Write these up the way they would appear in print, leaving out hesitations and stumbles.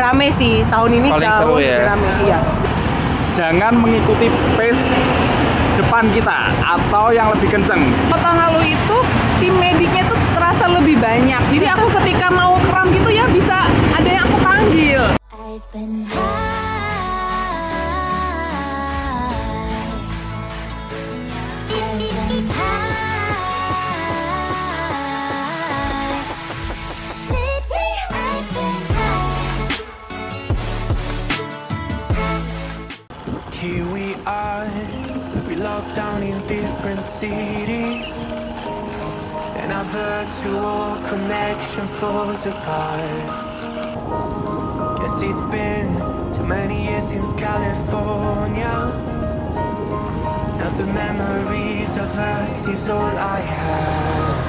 rame sih. Tahun ini paling jauh seru lebih ya. rame. Iya. Jangan mengikuti pace depan kita atau yang lebih kenceng. Tahun lalu itu tim mediknya tuh terasa lebih banyak. Jadi aku ketika mau kram gitu ya bisa ada yang aku panggil. I've been Here we are, we locked down in different cities, and our virtual connection falls apart. Guess it's been too many years since California. Now the memories of us is all I have.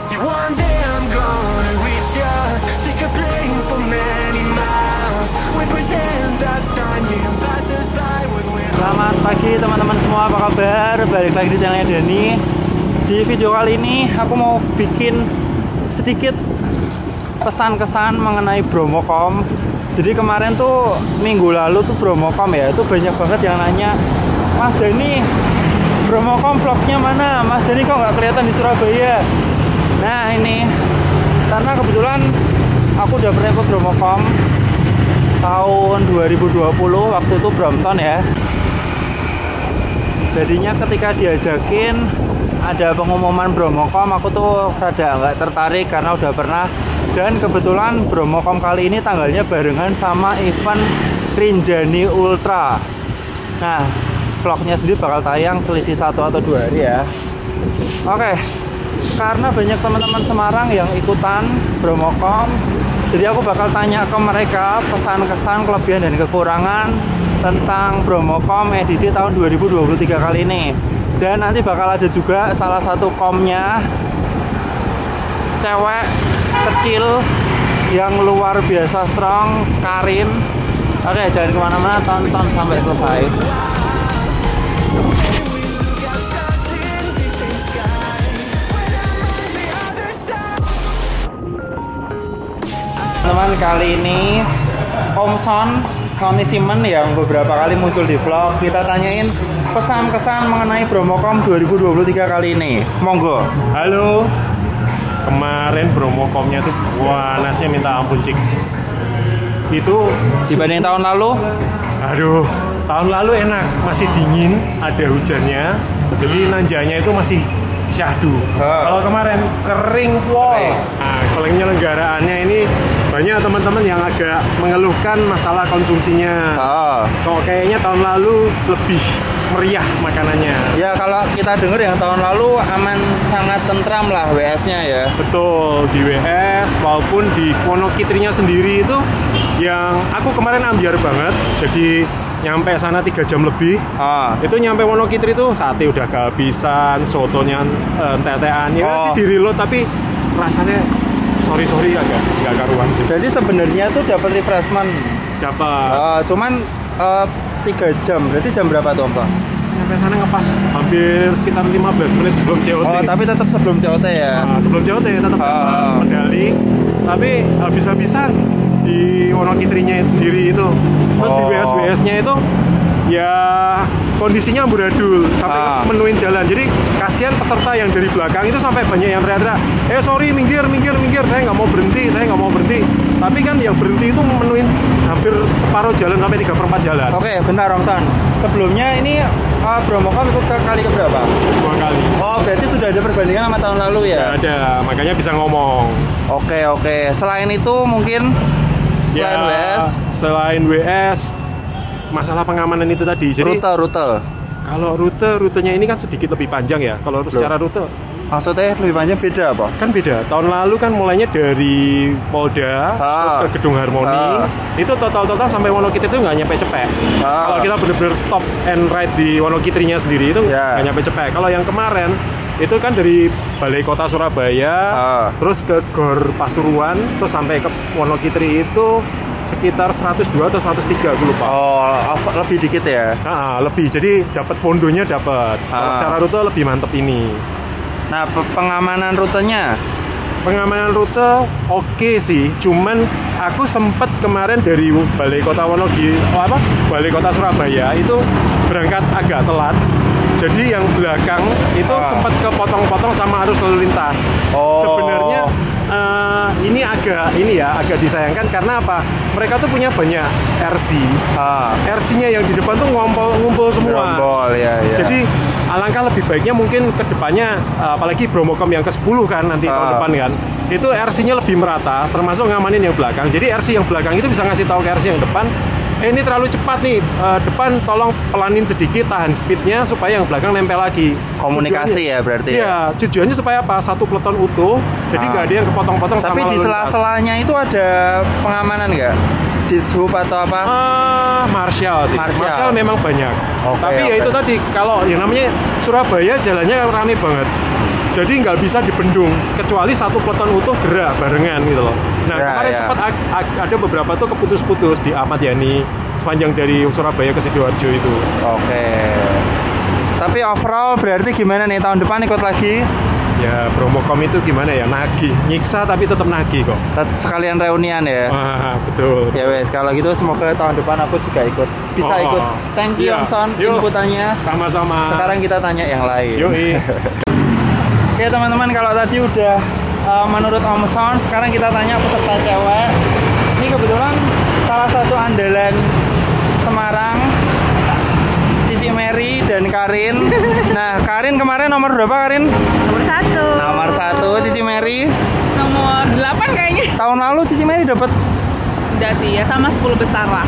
See, one day I'm gonna reach ya, take a plane for many miles. We pretend that time didn't pass us by when we're. Selamat pagi teman-teman semua, apa kabar? Balik lagi di channelnya Dani. Di video kali ini aku mau bikin sedikit pesan-kesan mengenai Bromocom. Jadi kemarin tuh minggu lalu tuh Bromocom ya, itu banyak banget yang nanya, Mas Dani, Bromocom vlognya mana? Mas Dani kok nggak kelihatan di Surabaya? Nah ini, karena kebetulan aku udah pernah ke Bromocom tahun 2020, waktu itu Brompton ya. Jadinya ketika diajakin ada pengumuman Bromocom, aku tuh rada nggak tertarik karena udah pernah. Dan kebetulan Bromocom kali ini tanggalnya barengan sama event Rinjani Ultra. Nah, vlognya sendiri bakal tayang selisih 1 atau 2 hari ya. Oke, karena banyak teman-teman Semarang yang ikutan Bromocom, jadi aku bakal tanya ke mereka pesan-kesan, kelebihan dan kekurangan tentang Bromocom edisi tahun 2023 kali ini. Dan nanti bakal ada juga salah satu komnya cewek kecil yang luar biasa strong, Karin. Oke, jangan kemana-mana, tonton sampai selesai. Teman, kali ini Om Sonny Simon yang beberapa kali muncul di vlog, kita tanyain pesan-kesan mengenai Bromocom 2023 kali ini. Monggo. Halo. Kemarin Bromocomnya tuh panasnya minta ampun, Cik. Itu Dibanding tahun lalu? aduh, tahun lalu enak, masih dingin, ada hujannya. Jadi nanjanya itu masih syahdu. Kalau kemarin kering pol. Nah, kalau penyelenggaraannya ini banyak teman-teman yang agak mengeluhkan masalah konsumsinya. Kok kayaknya tahun lalu lebih meriah makanannya. Ya, kalau kita dengar yang tahun lalu aman, sangat tentram lah WS-nya ya. Betul, di WS maupun di Wonokitrinya sendiri itu yang aku kemarin ambiar banget. Jadi nyampe sana 3 jam lebih. Itu nyampe Wonokitri tuh sate udah kehabisan, sotonya tetean. Ya masih di reload tapi rasanya sorry agak nggak karuan sih. Jadi sebenarnya tuh dapat refreshment. Dapat. Cuman 3 jam. Berarti jam berapa tuh, Pak? Nyampe sana ngepas hampir sekitar 15 menit sebelum COT. Tapi tetap sebelum COT ya. Sebelum COT tetap dapat medali. Tapi habis-habisan di Wonokitrinya sendiri itu. Terus di WS-WS-nya itu ya kondisinya amburadul sampai menuin jalan. Jadi kasihan peserta yang dari belakang itu sampai banyak yang teriak-teriak, sorry, minggir, saya nggak mau berhenti. Tapi kan yang berhenti itu menuin hampir separuh jalan sampai 3/4 jalan. Oke, bentar Om Son. Sebelumnya ini Bromocom ikut kali keberapa? 2 kali. Berarti sudah ada perbandingan sama tahun lalu ya? Nggak ada, makanya bisa ngomong. Oke. Selain itu mungkin selain WS, masalah pengamanan itu tadi. Jadi rute. Kalau rutenya ini kan sedikit lebih panjang ya. Kalau secara rute, maksudnya lebih panjang beda apa? Kan beda. Tahun lalu kan mulainya dari Polda terus ke Gedung Harmoni. Itu total sampai Wonokitri itu nggak nyampe Cepek. Kalau kita benar-benar stop and ride di Wonokitrinya sendiri itu nggak nyampe Cepek. Kalau yang kemarin itu kan dari Balai Kota Surabaya terus ke Gor Pasuruan terus sampai ke Wonokitri itu sekitar 102 atau 103, aku lupa. Lebih dikit ya? Lebih. Jadi dapat pondonya dapat. Kalau secara rute lebih mantep ini. Nah, pengamanan rutenya pengamanan rute oke sih, cuman aku sempet kemarin dari Balai Kota Balai Kota Surabaya itu berangkat agak telat. Jadi yang belakang itu sempat kepotong-potong sama arus lalu lintas. Sebenarnya ini agak disayangkan karena apa? Mereka tuh punya banyak RC. RC-nya yang di depan tuh ngumpul semua. Ya. Jadi alangkah lebih baiknya mungkin ke depannya, apalagi Bromocom yang ke-10 kan nanti tahun depan kan, itu RC-nya lebih merata, termasuk ngamanin yang belakang. Jadi RC yang belakang itu bisa ngasih tahu ke RC yang depan, ini terlalu cepat nih, depan tolong pelanin sedikit, tahan speednya supaya yang belakang nempel lagi. Komunikasi ya berarti. Iya, tujuannya supaya apa? Satu peleton utuh, jadi nggak ada yang kepotong-potong sama Tapi di sela-selanya itu ada pengamanan nggak? Di sub atau apa? Marshal sih. Marshal memang banyak. Tapi ya itu tadi, kalau yang namanya Surabaya jalannya rame banget. Jadi nggak bisa dibendung, kecuali satu peleton utuh gerak barengan gitu loh. Nah kemarin sempat ada beberapa tuh keputus-putus di Ahmad Yani sepanjang dari Surabaya ke Sidoarjo itu. Tapi overall berarti gimana nih, tahun depan ikut lagi? Ya Bromocom itu gimana ya, nagih, nyiksa tapi tetap nagih kok. Sekalian reunian ya. Betul. Ya wes, kalau gitu semoga tahun depan aku juga bisa ikut. Thank you Om Son inputannya. Sama-sama. Sekarang kita tanya yang lain. Yoi. Oke teman-teman, kalau tadi udah menurut Om Son, sekarang kita tanya peserta cewek. Ini kebetulan salah satu andalan Semarang, Cici Mary dan Karin. Nah, Karin kemarin nomor berapa, Karin? Nomor 1. Nomor 1, Cici Mary. Nomor 8 kayaknya. Tahun lalu Cici Mary dapat? Udah sih ya, sama 10 besar lah.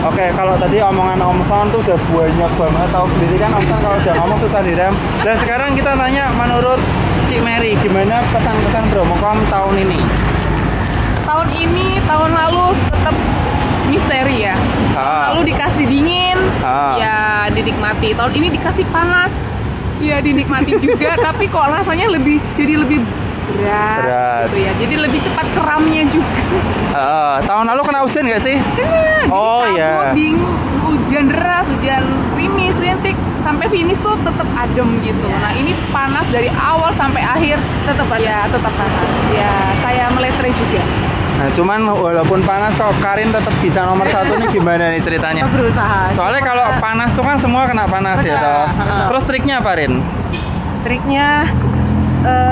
Oke, kalau tadi omongan Om Son tuh udah banyak banget, tahu sendiri kan Om Son kalau udah ngomong susah direm. Dan sekarang kita tanya menurut Cik Mary, gimana pesan-pesan Bromocom tahun ini? Tahun lalu tetap misteri ya. Tahun lalu dikasih dingin, ya dinikmati. Tahun ini dikasih panas, ya dinikmati juga. Tapi kok rasanya jadi lebih berat gitu ya. Jadi lebih cepat keramnya juga. Tahun lalu kena hujan nggak sih? Kena. Jadi hujan deras, hujan krimis, rintik, sampai finish tuh tetap adem gitu. Nah ini panas dari awal sampai akhir tetap panas. Ya tetap panas. Ya kayak meletre juga. Nah cuman walaupun panas kok Karin tetap bisa nomor 1 nih, gimana nih ceritanya? Berusaha. Soalnya kalau panas tuh kan semua kena panas. Ya toh. Terus triknya apa, Rin? Triknya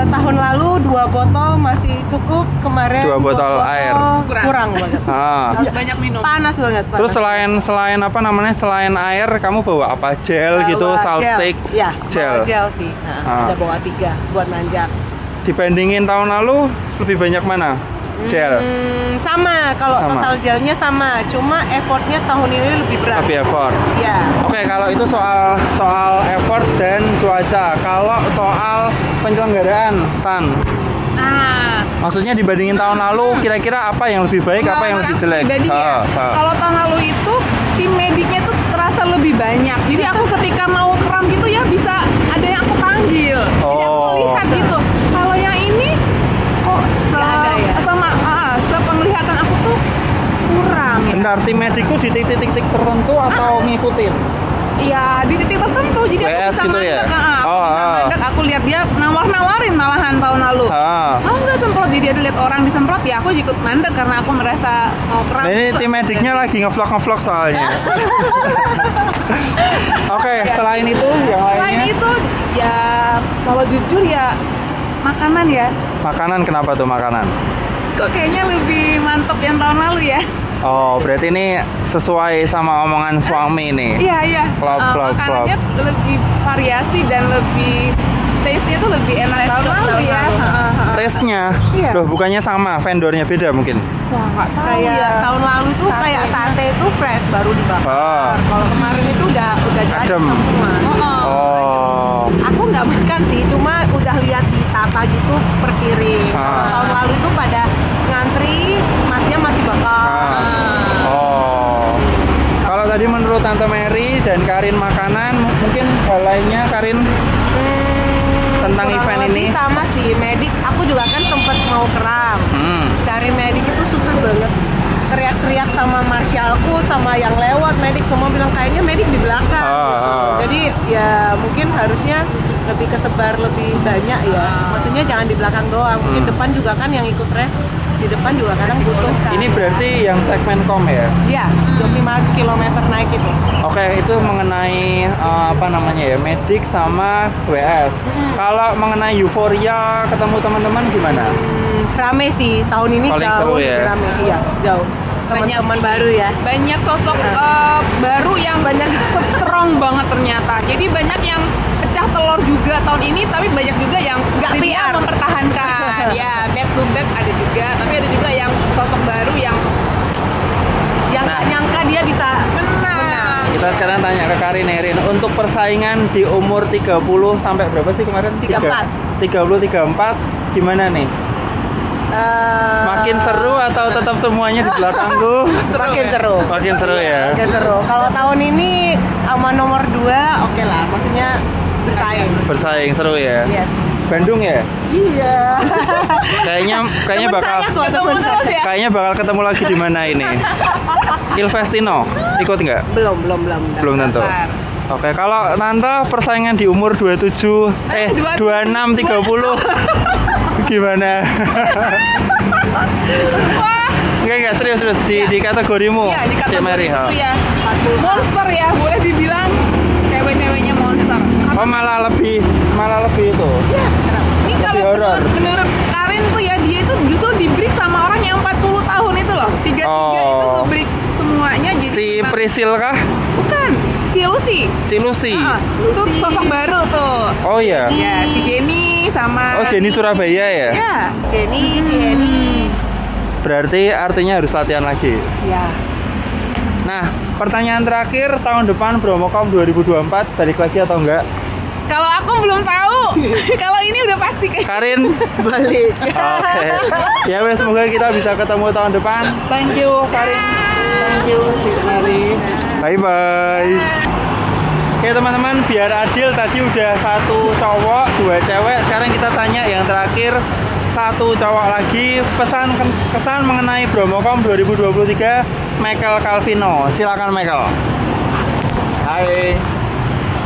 tahun lalu 2 botol masih cukup, kemarin 2 botol air kurang banget. Harus banyak minum. Panas banget. Terus selain apa namanya, selain air kamu bawa apa, gel gitu, salt stick? Ya, gel. Gel sih. Udah bawa 3 buat nanjak. Dibandingin tahun lalu lebih banyak mana? Gel. Sama, kalau total gelnya sama, cuma effortnya tahun ini lebih berat. Lebih effort. Ya. Oke, kalau itu soal effort dan cuaca. Kalau soal penyelenggaraan, Tan. Maksudnya dibandingin tahun lalu, kira-kira apa yang lebih baik, apa yang lebih jelek? Kalau tahun lalu itu tim mediknya tuh terasa lebih banyak. Jadi aku ketika mau kram gitu ya bisa ada yang aku panggil. Jadi aku lihat gitu. Kalau yang ini kok sepenglihatan aku tuh kurang ya. Bentar, tim medik tuh di titik-titik tertentu atau ngikutin? Iya, di titik tertentu. Jadi aku bisa gitu mandek. Ya? Aku lihat dia nawarin malahan tahun lalu. Mau nggak semprot? Jadi dia lihat orang disemprot, ya aku ikut mandek karena aku merasa mau kram. Nah, ini tim mediknya lagi ngevlog soalnya. Oke, selain itu yang lainnya? Selain itu ya kalau jujur ya makanan ya. Makanan, kenapa tuh makanan? Kok kayaknya lebih mantap yang tahun lalu ya. Berarti ini sesuai sama omongan suami nih. Iya. Makanannya lebih variasi dan lebih taste-nya tuh lebih enak tahun lalu ya. Taste-nya? Iya. Loh, bukannya sama, vendornya beda mungkin? Wah, nggak tahu Kayak ya. tahun lalu tuh kayak sate itu fresh, baru dibakar. Kalau kemarin itu udah jadi adem semua. Aku nggak makan sih, cuma udah lihat di tata gitu per piring. Tahun lalu itu pada ngantri, masnya masih bakar. Kalau tadi menurut Tante Mary dan Karin makanan, mungkin hal lainnya Karin tentang event ini? Sama sih, medik. Aku juga kan sempat mau kram. Cari medik itu susah banget. Teriak-teriak sama marshalku, sama yang lewat medik, semua bilang kayaknya medik di belakang. Jadi ya mungkin harusnya lebih kesebar lebih banyak ya. Maksudnya jangan di belakang doang. Mungkin depan juga kan yang ikut race di depan juga kadang butuh kan. Ini berarti yang segmen kom ya? Iya, 25 km naik itu. Oke, itu mengenai apa namanya ya, medik sama WS. Kalau mengenai euforia ketemu teman-teman gimana? Rame sih, tahun ini paling jauh seru lebih ya? rame. Iya, jauh. Teman-teman baru ya. Banyak sosok baru yang banyak strong banget ternyata. Jadi banyak yang pecah telur juga tahun ini, tapi banyak juga yang setia mempertahankan. Ya, back to back ada juga, tapi ada juga yang sosok baru yang nggak nyangka dia bisa menang. Kita sekarang tanya ke Karin Erin, untuk persaingan di umur 30 sampai berapa sih kemarin? 34. 34 gimana nih? Makin seru atau tetap semuanya di belakangku? Makin seru. Makin seru ya. Makin seru. Kalau tahun ini sama nomor 2 oke lah, maksudnya bersaing. Bersaing seru ya. Yes. Bandung ya? Iya. Kayaknya bakal kayaknya bakal ketemu lagi di mana ini? Ilvestino ikut nggak? Belum tentu. Oke, kalau Nanta persaingan di umur 27 26 30 gimana? Wah, Enggak serius di kategorimu. iya, di kategori Mary, itu ya. Monster ya, boleh dibilang cewek-ceweknya monster. Oh, malah lebih itu. Iya. Ini kalau horor. menurut Karin tuh ya, dia itu justru di break sama orang yang 40 tahun itu loh. 33 itu tuh break semuanya jadi Si Prisil kah? bukan. Cilusi. Itu sosok baru tuh. Oh iya. Ya, Ci Jenny sama Oh, Jenny Surabaya ya? Ya. Jenny. Berarti artinya harus latihan lagi. Ya. Nah, pertanyaan terakhir, tahun depan Bromocom 2024 balik lagi atau enggak? Kalau aku belum tahu. Kalau ini udah pasti kayak Karin Balik. Oke. Ya wes, semoga kita bisa ketemu tahun depan. Thank you Karin. Thank you Mary. Bye bye. Oke teman-teman, biar adil tadi udah 1 cowok, 2 cewek. Sekarang kita tanya yang terakhir, 1 cowok lagi. Kesan mengenai Bromocom 2023, Michael Calvino. Silakan Michael. Hai.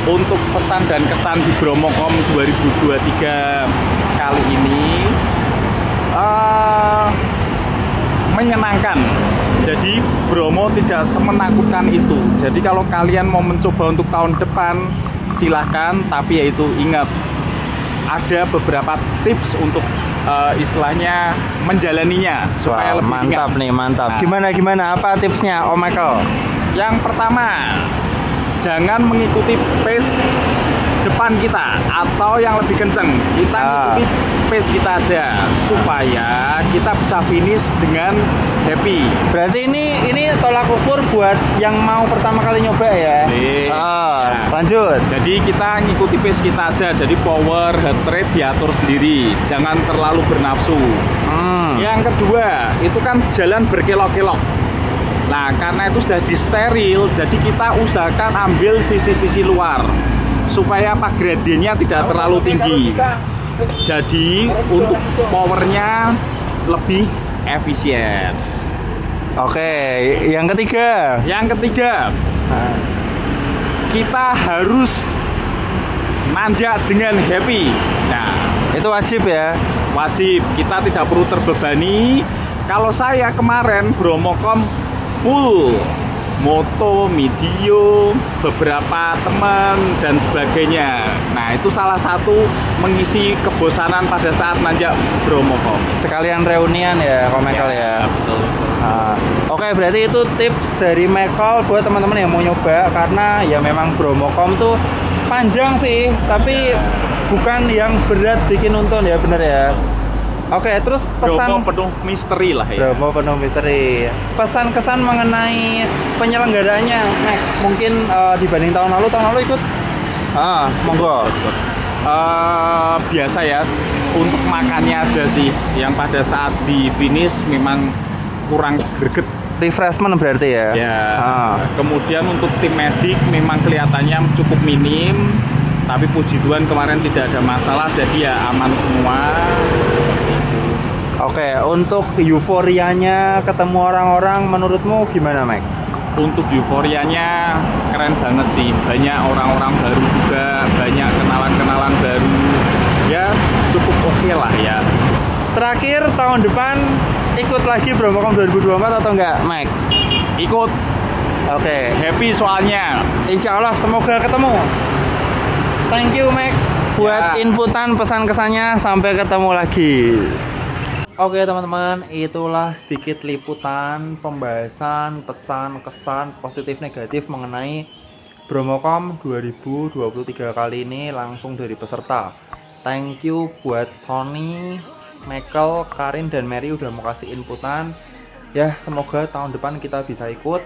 Untuk pesan dan kesan di Bromocom 2023 kali ini menyenangkan. Jadi Bromo tidak semenakutkan itu. Jadi kalau kalian mau mencoba untuk tahun depan silahkan, tapi yaitu ingat ada beberapa tips untuk istilahnya menjalaninya supaya lebih mantap ingat. nih, mantap. Nah, Gimana apa tipsnya Om Michael? Yang pertama, jangan mengikuti pace depan kita atau yang lebih kenceng. Kita ikuti pace kita aja supaya kita bisa finish dengan happy. Berarti ini tolak ukur buat yang mau pertama kali nyoba ya. Lanjut. Jadi kita ngikuti pace kita aja. Jadi power, heart rate diatur sendiri. Jangan terlalu bernafsu. Yang kedua, itu kan jalan berkelok-kelok. Nah, karena itu sudah disteril, jadi kita usahakan ambil sisi-sisi luar supaya gradiennya tidak terlalu tinggi. Jadi untuk powernya lebih efisien. Oke, yang ketiga. Kita harus nanjak dengan happy. Nah, itu wajib ya. Wajib. Kita tidak perlu terbebani. Kalau saya kemarin Bromocom full moto, video, beberapa teman dan sebagainya. Nah, itu salah satu mengisi kebosanan pada saat nanjak Bromocom. Sekalian reunian ya, Om Michael ya. Betul. Oke, berarti itu tips dari Michael buat teman-teman yang mau nyoba, karena ya memang Bromocom tuh panjang sih, tapi bukan yang berat bikin nonton ya, bener ya. Oke, terus pesan Bromo penuh misteri lah ya. Bromo penuh misteri. Pesan-kesan mengenai penyelenggaranya, Mac. Mungkin dibanding tahun lalu ikut? Monggo. Biasa ya, untuk makannya aja sih, yang pada saat di finish memang kurang greget. Refreshment berarti ya? Ya. Kemudian untuk tim medik memang kelihatannya cukup minim, tapi puji Tuhan kemarin tidak ada masalah, jadi ya aman semua. Oke, untuk euforianya ketemu orang-orang menurutmu gimana, Mike? untuk euforianya keren banget sih. Banyak orang-orang baru juga, banyak kenalan-kenalan baru. Ya cukup oke lah ya. Terakhir tahun depan ikut lagi BromoCom 2024 atau enggak, Mike? Ikut. Oke. Happy soalnya. Insya Allah semoga ketemu. Thank you, Mike, buat inputan pesan kesannya. Sampai ketemu lagi. Oke teman-teman, itulah sedikit liputan pembahasan pesan kesan positif negatif mengenai BromoCom 2023 kali ini langsung dari peserta. Thank you buat Sony, Michael, Karin, dan Mary udah mau kasih inputan. Ya semoga tahun depan kita bisa ikut,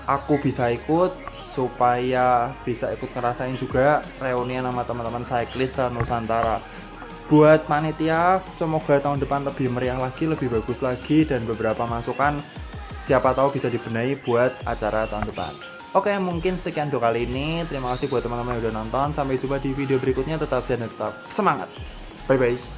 aku bisa ikut, supaya bisa ikut ngerasain juga reunian sama teman-teman cyclist Nusantara. Buat panitia, semoga tahun depan lebih meriah lagi, lebih bagus lagi, dan beberapa masukan siapa tahu bisa dibenahi buat acara tahun depan. Oke, mungkin sekian untuk kali ini. Terima kasih buat teman-teman yang udah nonton. Sampai jumpa di video berikutnya. Tetap sehat dan tetap semangat. Bye-bye.